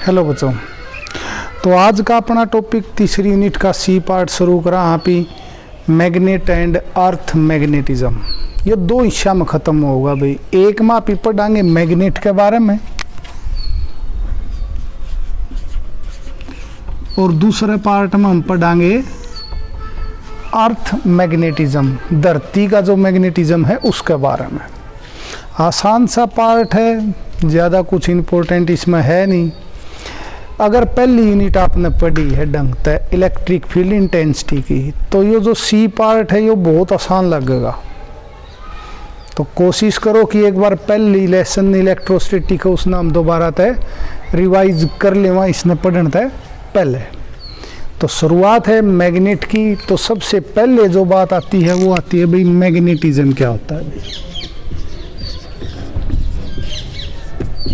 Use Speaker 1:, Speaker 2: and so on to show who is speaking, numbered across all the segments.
Speaker 1: Hello बच्चों, तो आज का अपना टॉपिक तीसरी यूनिट का सी पार्ट शुरू करा यहाँ पे मैग्नेट एंड अर्थ मैग्नेटिज्म। ये दो हिस्सा में ख़त्म होगा भाई। एक में आप पढ़ाएंगे मैग्नेट के बारे में और दूसरे पार्ट में हम पढ़ाएंगे अर्थ मैग्नेटिज्म, धरती का जो मैग्नेटिज्म है उसके बारे में। आसान सा पार्ट है, ज़्यादा कुछ इम्पोर्टेंट इसमें है नहीं। अगर पहली यूनिट आपने पढ़ी है ढंग से इलेक्ट्रिक फील्ड इंटेंसिटी की, तो ये जो सी पार्ट है ये बहुत आसान लगेगा। तो कोशिश करो कि एक बार पहली लेसन इलेक्ट्रोस्टैटिक का उसने हम दोबारा तय रिवाइज कर लेवा इसने पढ़ने तय पहले। तो शुरुआत है मैग्नेट की। तो सबसे पहले जो बात आती है वो आती है भाई मैग्नेटिज्म क्या होता है।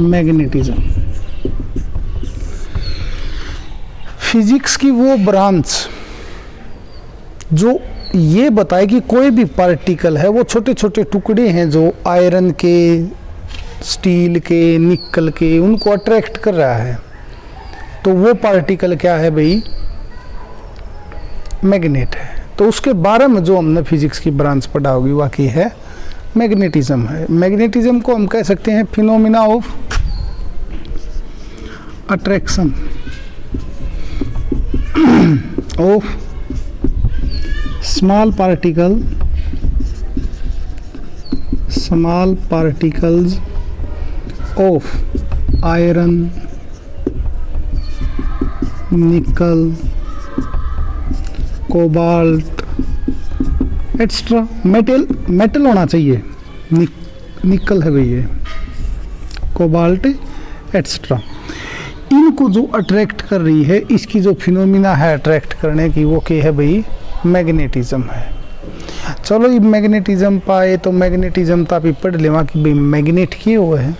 Speaker 1: मैग्नेटिज्म फिजिक्स की वो ब्रांच जो ये बताए कि कोई भी पार्टिकल है वो छोटे छोटे टुकड़े हैं जो आयरन के, स्टील के, निकल के, उनको अट्रैक्ट कर रहा है। तो वो पार्टिकल क्या है भाई? मैग्नेट है। तो उसके बारे में जो हमने फिजिक्स की ब्रांच पढ़ा होगी वाकई है मैग्नेटिज्म है। मैग्नेटिज्म को हम कह सकते हैं phenomena of attraction of small particles of iron, nickel, cobalt extra. Metal होना चाहिए, निकल है भैया, कोबाल्ट एक्स्ट्रा। इनको जो अट्रैक्ट कर रही है, इसकी जो फिनोमिना है अट्रैक्ट करने की, वो क्या है भाई? मैग्नेटिज्म है। चलो ये मैग्नेटिज्म पाए तो मैग्नेटिज्म तो आप पढ़ लेवा कि भाई मैग्नेट क्या हुआ है?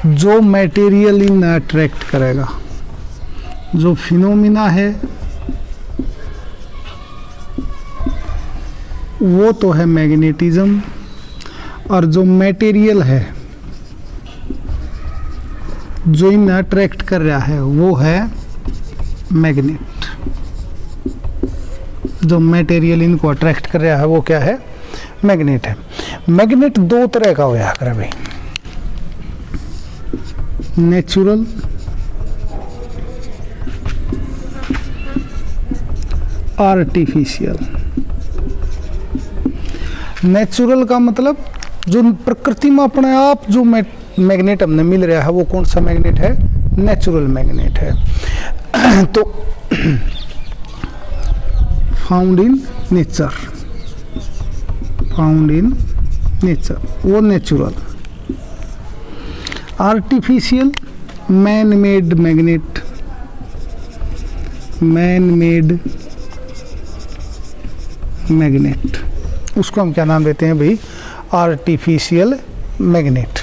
Speaker 1: जो मटेरियल इन अट्रैक्ट करेगा। जो फिनोमिना है वो तो है मैग्नेटिज्म, और जो मटेरियल है जो इन अट्रैक्ट कर रहा है वो है मैग्नेट। जो मटेरियल इनको अट्रैक्ट कर रहा है वो क्या है? मैग्नेट है। मैग्नेट दो तरह का होया करे भाई, नेचुरल आर्टिफिशियल। नेचुरल का मतलब जो प्रकृति में अपने आप जो मैग्नेट हमने मिल रहा है वो कौन सा मैग्नेट है? नेचुरल मैग्नेट है। तो फाउंड इन नेचर वो natural. Artificial man made magnet, उसको हम क्या नाम देते हैं भाई? Artificial magnet.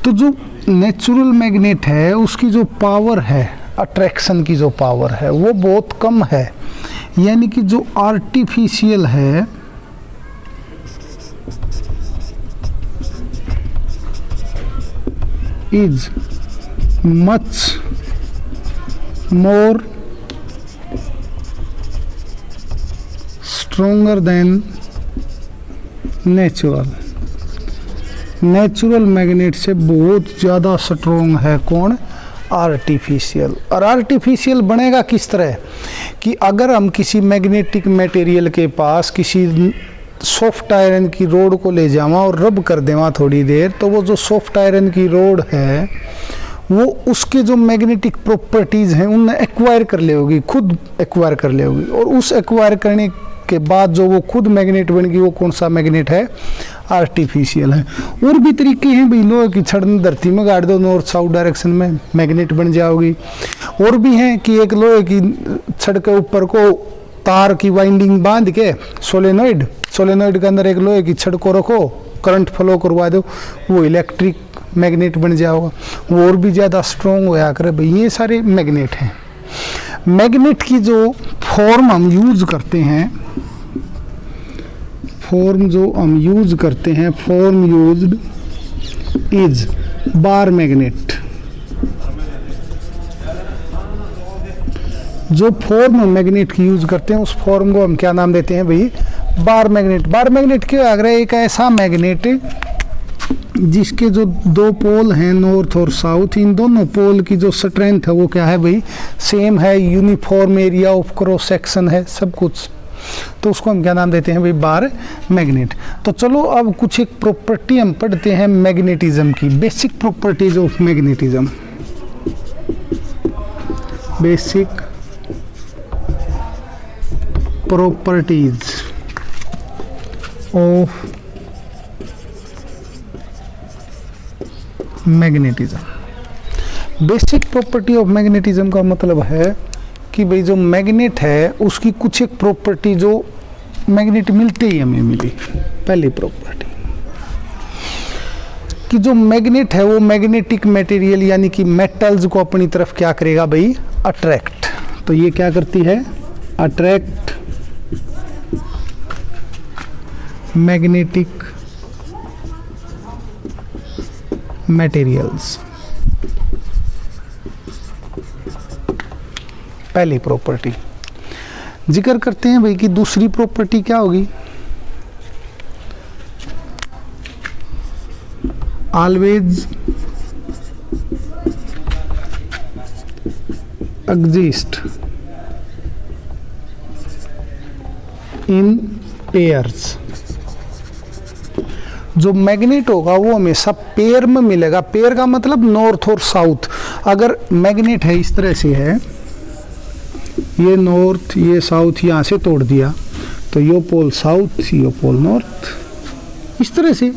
Speaker 1: तो जो नेचुरल मैग्नेट है उसकी जो पावर है, अट्रैक्शन की जो पावर है वो बहुत कम है। यानी कि जो आर्टिफिशियल है is much more stronger then natural magnet से बहुत ज़्यादा स्ट्रोंग है कौन? आर्टिफिशियल। और आर्टिफिशियल बनेगा किस तरह कि अगर हम किसी मैग्नेटिक मटेरियल के पास किसी सॉफ्ट आयरन की रोड को ले जावा और रब कर देवा थोड़ी देर, तो वो जो सॉफ्ट आयरन की रोड है वो उसके जो मैग्नेटिक प्रॉपर्टीज़ हैं उन्हें एक्वायर कर ले होगी, खुद एक्वायर कर ले होगी। और उस एक्वायर करने के बाद जो वो खुद मैग्नेट बन गई वो कौन सा मैग्नेट है? आर्टिफिशियल है। और भी तरीके हैं भाई, लोहे की छड़ धरती में गाड़ दो नॉर्थ साउथ डायरेक्शन में, मैग्नेट बन जाओगी। और भी हैं कि एक लोहे की छड़ के ऊपर को तार की वाइंडिंग बांध के सोलेनॉइड के अंदर एक लोहे की छड़ को रखो, करंट फ्लो करवा दो, वो इलेक्ट्रिक मैग्नेट बन जाओगा। वो और भी ज़्यादा स्ट्रॉन्ग होया करे भाई। ये सारे मैग्नेट हैं। मैग्नेट की जो फॉर्म हम यूज करते हैं, form used is bar magnet. जो फॉर्म मैग्नेट की यूज करते हैं उस फॉर्म को हम क्या नाम देते हैं भाई, बार मैग्नेट। बार मैग्नेट क्यों? अगर एक ऐसा मैग्नेट जिसके जो दो पोल हैं नॉर्थ और साउथ, इन दोनों पोल की जो स्ट्रेंथ है वो क्या है भाई, सेम है, uniform area of cross section है सब कुछ, तो उसको हम क्या नाम देते हैं भाई, बार मैग्नेट। तो चलो अब कुछ एक प्रॉपर्टी हम पढ़ते हैं मैग्नेटिज्म की, basic properties of magnetism. Basic properties of magnetism. Basic property of magnetism का मतलब है कि भाई जो मैग्नेट है उसकी कुछ एक प्रॉपर्टी जो मैग्नेट मिलते ही हमें मिली। पहली प्रॉपर्टी कि जो मैग्नेट है वो मैग्नेटिक मटेरियल यानी कि मेटल्स को अपनी तरफ क्या करेगा भाई, अट्रैक्ट। तो ये क्या करती है, अट्रैक्ट मैग्नेटिक मटेरियल्स। पहली प्रॉपर्टी। जिक्र करते हैं भाई कि दूसरी प्रॉपर्टी क्या होगी, ऑलवेज एग्जिस्ट इन पेयर्स। जो मैग्नेट होगा वो हमेशा पेयर में मिलेगा। पेयर का मतलब नॉर्थ और साउथ। अगर मैग्नेट है इस तरह से है, ये नॉर्थ ये साउथ, यहाँ से तोड़ दिया तो यो पोल साउथ यो पोल नॉर्थ, इस तरह से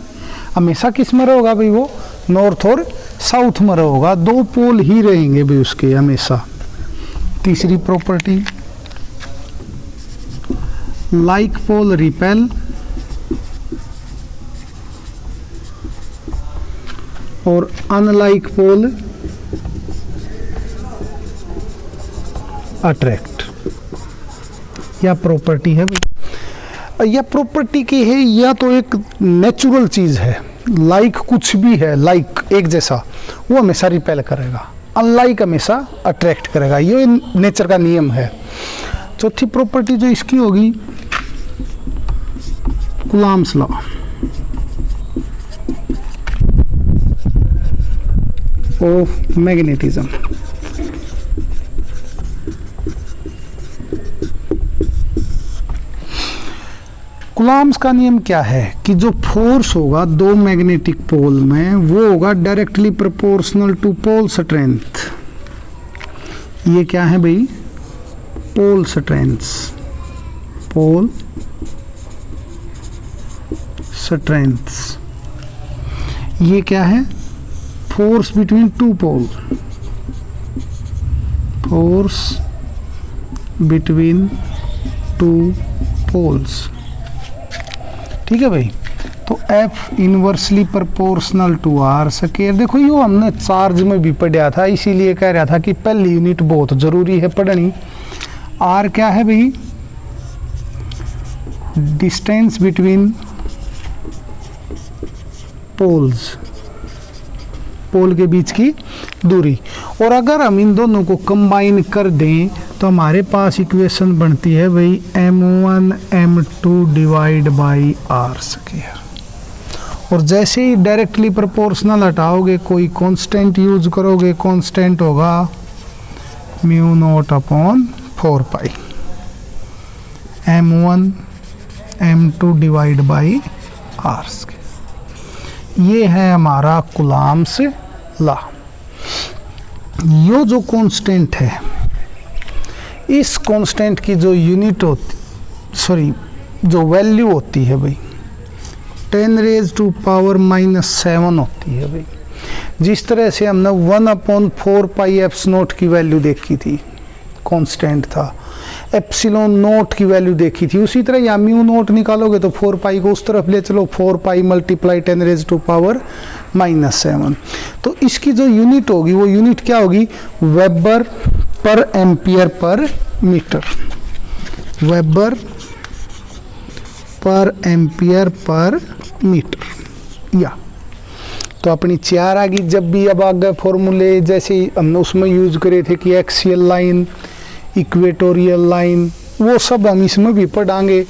Speaker 1: हमेशा किस में रहेगा भाई, वो नॉर्थ और साउथ में रहेगा, दो पोल ही रहेंगे भाई उसके हमेशा। तीसरी प्रॉपर्टी, लाइक पोल रिपेल और अनलाइक पोल अट्रैक्ट। यह प्रॉपर्टी है भाई, यह प्रॉपर्टी की है या तो एक नेचुरल चीज है, लाइक कुछ भी है, लाइक एक जैसा, वो हमेशा रिपेल करेगा, अनलाइक हमेशा अट्रैक्ट करेगा, ये नेचर का नियम है। चौथी प्रॉपर्टी जो इसकी होगी, Coulomb's law of magnetism. Coulomb's का नियम क्या है कि जो फोर्स होगा दो मैग्नेटिक पोल में वो होगा directly proportional to pole strength. ये क्या है भाई, पोल स्ट्रेंथ, पोल स्ट्रेंथ। ये क्या है, force between two pole, force between two poles. ठीक है भाई। तो F inversely proportional to r square. देखो ये हमने चार्ज में भी पढ़ा था, इसीलिए कह रहा था कि पहली यूनिट बहुत जरूरी है पढ़नी। आर क्या है भाई, डिस्टेंस बिटवीन पोल्स, पोल के बीच की दूरी। और अगर हम इन दोनों को कंबाइन कर दें तो हमारे पास इक्वेशन बनती है भाई m1 m2 divide by r square. और जैसे ही डायरेक्टली प्रोपोर्शनल हटाओगे कोई कांस्टेंट यूज करोगे, कांस्टेंट होगा mu naught upon 4 pi m1 m2 divide by r square. ये है हमारा कूलॉम्स लॉ। यो जो कांस्टेंट है, इस कांस्टेंट की जो यूनिट होती, सॉरी जो वैल्यू होती है भाई 10⁻⁻⁷ होती है भाई। जिस तरह से हमने 1/4 पाई एप्स नोट की वैल्यू देखी थी, कांस्टेंट था, एप्सिलॉन नोट की वैल्यू देखी थी, उसी तरह यहाँ म्यू नोट निकालोगे तो 4 पाई को उस तरफ ले चलो, 4 पाई मल्टीप्लाई 10⁻⁻⁷। तो इसकी जो यूनिट होगी वो यूनिट क्या होगी, वेबर पर एम्पियर पर मीटर, वेबर पर एम्पियर पर मीटर। या तो अपनी 4 आ गई। जब भी अब आगे फॉर्मूले जैसे हमने उसमें यूज करे थे कि एक्सियल लाइन इक्वेटोरियल लाइन, वो सब हम इसमें भी पढ़ाएंगे।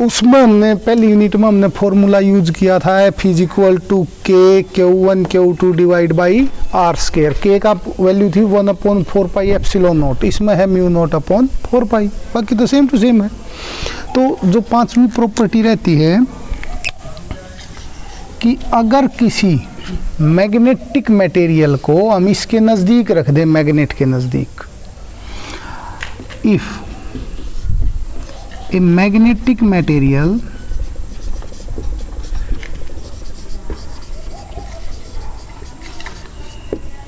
Speaker 1: उसमें हमने पहली यूनिट में हमने फॉर्मूला यूज किया था F इज इक्वल टू के Q1 Q2 divide by are square. के का वैल्यू थी 1/4 पाई एप्सिलॉन नॉट, इसमें है म्यू नॉट अपॉन 4 पाई, बाकी तो सेम टू सेम है। तो जो पांचवी प्रॉपर्टी रहती है कि अगर किसी मैग्नेटिक मटेरियल को हम इसके नज़दीक रख दें, मैग्नेट के नज़दीक, if a magnetic material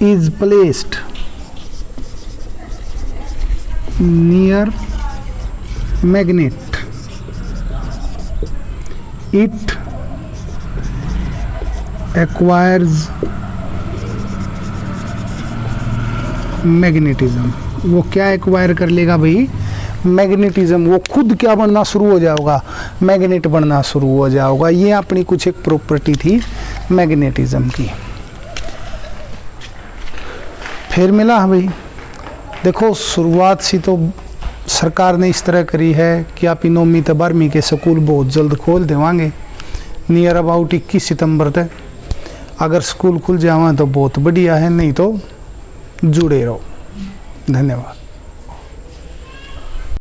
Speaker 1: is placed near magnet, it acquires magnetism. वो क्या एक्वायर कर लेगा भाई? मैग्नेटिज्म। वो खुद क्या बनना शुरू हो जाएगा? मैग्नेट बनना शुरू हो जाएगा। ये अपनी कुछ एक प्रॉपर्टी थी मैग्नेटिज्म की। फिर मिला है भाई, देखो शुरुआत से तो सरकार ने इस तरह करी है कि आप 9वीं तो 12वीं के स्कूल बहुत जल्द खोल देवांगे, नियर अबाउट 21 सितंबर तक। अगर स्कूल खुल जावा तो बहुत बढ़िया है, नहीं तो जुड़े रहो। धन्यवाद।